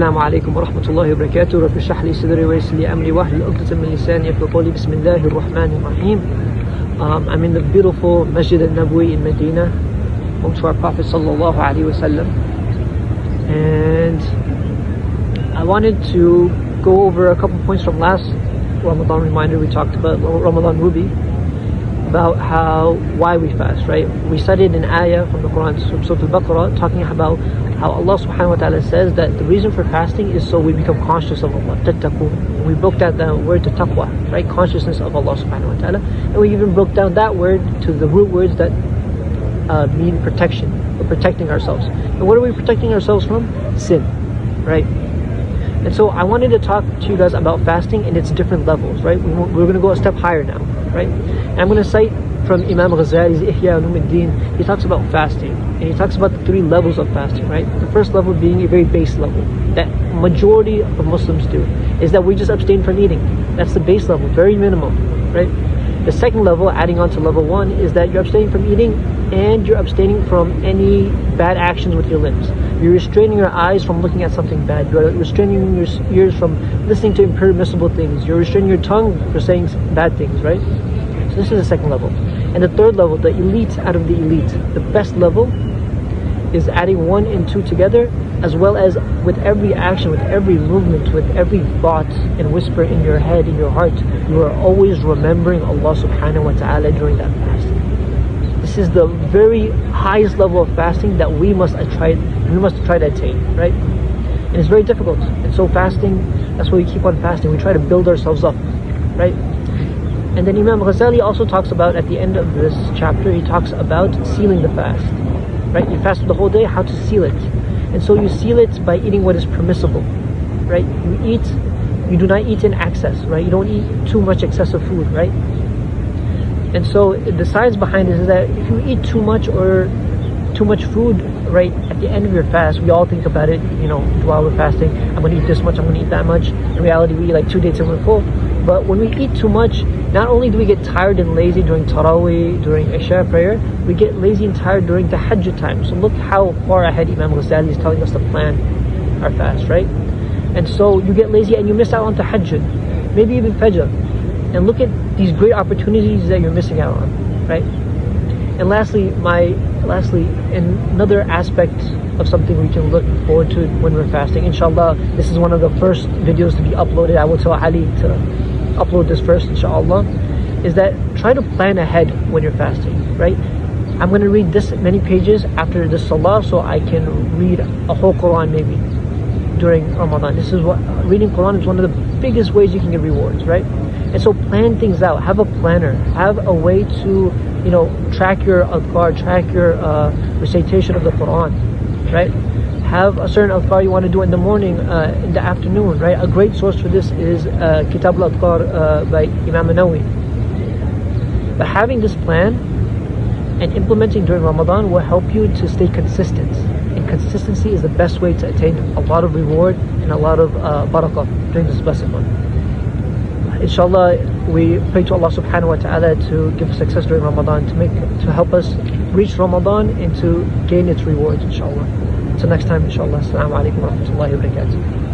السلام عليكم ورحمة الله وبركاته. رب اشرح لي صدري ويسر لي أمري واحلل عقدة من لساني يفقهوا قولي. بسم الله الرحمن الرحيم. I'm in the beautiful Masjid al-Nabawi in Medina, home to our Prophet sallallahu alaihi wasallam, and I wanted to go over a couple points from last Ramadan reminder. We talked about Ramadan Ruby, about why we fast, right? We studied an ayah from the Quran, Surah Al-Baqarah, talking about how Allah subhanahu wa ta'ala says that the reason for fasting is so we become conscious of Allah, tattaqun. We broke down the word to taqwa, right? Consciousness of Allah subhanahu wa ta'ala. And we even broke down that word to the root words that mean protection. We're protecting ourselves. And what are we protecting ourselves from? Sin, right? And so I wanted to talk to you guys about fasting and its different levels, right? We're going to go a step higher now, right? And I'm going to cite from Imam Ghazali's Ihya Ulumuddin. He talks about fasting, and he talks about the three levels of fasting, right? The first level being a very base level that majority of Muslims do, is that we just abstain from eating. That's the base level, very minimum, right? The second level, adding on to level one, is that you're abstaining from eating and you're abstaining from any bad actions with your limbs. You're restraining your eyes from looking at something bad. You're restraining your ears from listening to impermissible things. You're restraining your tongue for saying bad things, right? So this is the second level. And the third level, the elite out of the elite, the best level, is adding 1 and 2 together, as well as with every action, with every movement, with every thought and whisper in your head, in your heart, you are always remembering Allah subhanahu wa ta'ala during that fast. This is the very highest level of fasting that we must try to attain, right? And it's very difficult. And so fasting, that's why we keep on fasting. We try to build ourselves up, right? And then Imam Ghazali also talks about, at the end of this chapter, he talks about sealing the fast, right? You fast the whole day, how to seal it. And so you seal it by eating what is permissible, right? You do not eat in excess, right? You don't eat too much excessive food, right? And so the science behind it is that if you eat too much or too much food, right, at the end of your fast, we all think about it, while we're fasting, I'm going to eat this much, I'm going to eat that much. In reality, we eat like 2 days till we're full. But when we eat too much, not only do we get tired and lazy during Taraweeh, during Isha prayer, we get lazy and tired during Tahajjud time. So look how far ahead Imam Ghazali is telling us to plan our fast, right? And so you get lazy and you miss out on Tahajjud, maybe even Fajr. And look at these great opportunities that you're missing out on, right? And lastly, another aspect of something we can look forward to when we're fasting, inshallah, this is one of the first videos to be uploaded. I will tell Ali to upload this first, inshallah, is that try to plan ahead when you're fasting, right? I'm going to read this many pages after the salah so I can read a whole Quran maybe during Ramadan. This is what reading Quran is one of the biggest ways you can get rewards, right? And so plan things out, have a planner, have a way to track your adhkar, track your recitation of the Quran, right? Have a certain adhkar you want to do in the morning, in the afternoon, right? A great source for this is Kitab al-Adhkar by Imam Nawawi. But having this plan and implementing during Ramadan will help you to stay consistent. And consistency is the best way to attain a lot of reward and a lot of barakah during this blessed month. Inshallah, we pray to Allah subhanahu wa ta'ala to give us success during Ramadan, to help us reach Ramadan and to gain its rewards, inshallah. Until next time, inshallah. Assalamu alaikum wa rahmatullahi wa barakatuh.